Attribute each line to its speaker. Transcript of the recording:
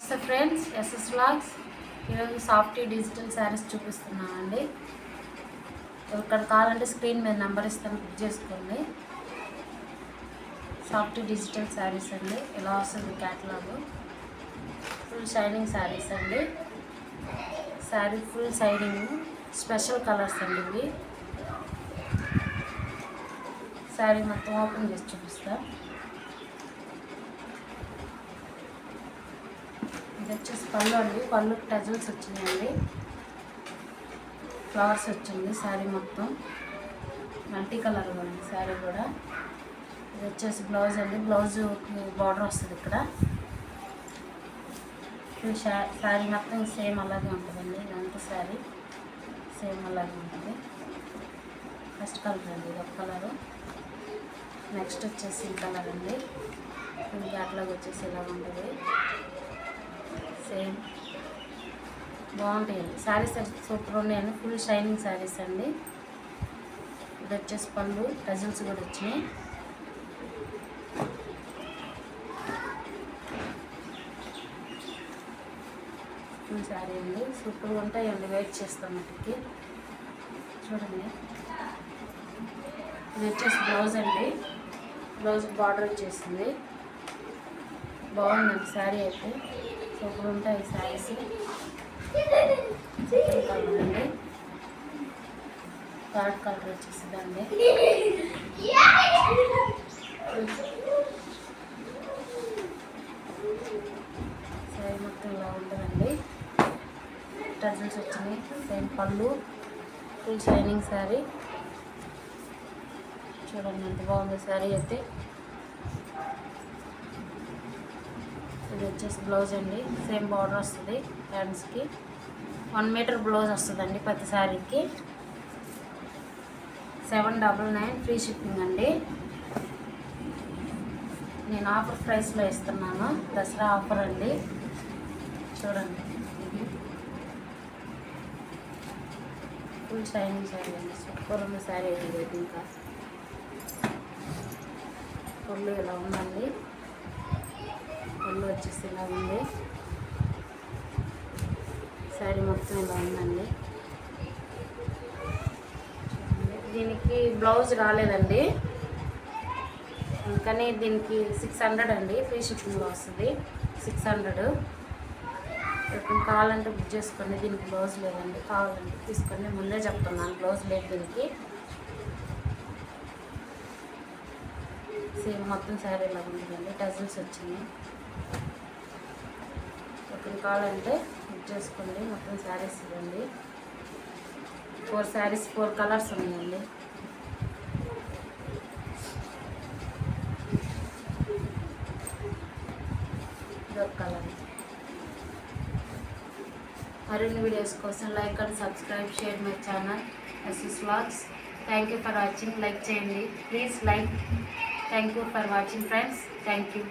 Speaker 1: So friends, SS vlogs ఈరోజు softy digital saris చూపిస్తున్నామండి. ఇక్కడ కావాలంటే స్క్రీన్ మీద నెంబర్ ఇస్తాను, బుక్ చేసుకోండి. సాఫ్టీ డిజిటల్ శారీస్ అండి. ఇలా వస్తుంది క్యాటలాగ్. ఫుల్ షైనింగ్ శారీస్ అండి. Sari full shining, special colours అండి ఇవి. శారీ మొత్తం ఓపెన్ చేసి చూపిస్తా. ఇది వచ్చేసి పళ్ళు అండి. పళ్ళు టజల్స్ వచ్చినాయండి, ఫ్లవర్స్ వచ్చింది. శారీ మొత్తం మల్టీ కలర్ ఉంది శారీ కూడా. ఇది వచ్చేసి బ్లౌజ్ అండి. బ్లౌజ్ బార్డర్ వస్తుంది ఇక్కడ. శారీ మొత్తం సేమ్ అలాగే ఉంటుందండి. ఇదంతా శారీ సేమ్ అలాగే ఉంటుంది. ఫస్ట్ కలర్ అండి, ఇది ఒక కలరు. నెక్స్ట్ వచ్చేసి ఈ కలర్ అండి. ఇది అట్లాగే వచ్చేసి ఇలా ఉంటుంది. సేమ్ బాగుంటాయండి శారీస్, సూపర్ ఉన్నాయండి. ఫుల్ షైనింగ్ శారీస్ అండి. ఇది వచ్చేసి పళ్ళు టజల్స్ కూడా వచ్చినాయి. ఫుల్ శారీ అండి, సూపర్గా ఉంటాయండి. వెయిట్ చేస్తాం వాటికి. చూడండి, ఇది వచ్చేసి బ్లౌజ్ అండి. బ్లౌజ్ బార్డర్ వచ్చేసింది. బాగుందండి శారీ అయితే. సూపర్ ఉంటాయి శారీస్. సెకండ్ కలర్ అండి. థర్డ్ కలర్ వచ్చేసిందండి. శారీ మొత్తం ఇలా ఉంటుందండి. టజల్స్ వచ్చినాయి. సేమ్ పళ్ళు, ఫుల్ షైనింగ్ శారీ. చూడండి ఎంత బాగుంది శారీ అయితే. ఇది వచ్చేసి బ్లౌజ్ అండి. సేమ్ బార్డర్ వస్తుంది హ్యాండ్స్కి. 1 మీటర్ బ్లౌజ్ వస్తుందండి ప్రతి శారీకి. 799 ఫ్రీ షిప్పింగ్ అండి. నేను ఆఫర్ ప్రైస్లో ఇస్తున్నాను, దసరా ఆఫర్ అండి. చూడండి, ఇది ఫుల్ షైనింగ్ శారీ అండి. సూపర్ ఉన్న శారీ ఇది. ఇంకా పళ్ళు ఇలా ఉందండి. పళ్ళు వచ్చేసి ఇలా ఉంది. శారీ మొత్తం ఇలా ఉందండి. దీనికి బ్లౌజ్ రాలేదండి, కానీ దీనికి 600 అండి. ఫ్రీ షిప్పింగ్లో వస్తుంది 600. ఇప్పుడు కావాలంటే బుక్ చేసుకోండి. దీనికి బ్లౌజ్ లేదండి, కావాలంటే తీసుకోండి. ముందే చెప్తున్నాను, బ్లౌజ్ లేదు దీనికి. సేమ్ మొత్తం శారీ ఇలా ఉంటుందండి. టజల్స్ వచ్చినాయి. ఇప్పుడు కావాలంటే బుక్ చేసుకోండి. మొత్తం శారీస్ ఇవ్వండి. 4 శారీస్ 4 కలర్స్ ఉన్నాయండి. ఇదొక కలర్. మరిన్ని వీడియోస్ కోసం like and subscribe, share my channel SS vlogs. Thank you for watching. Like చేయండి please. Like. Thank you for watching friends. Thank you.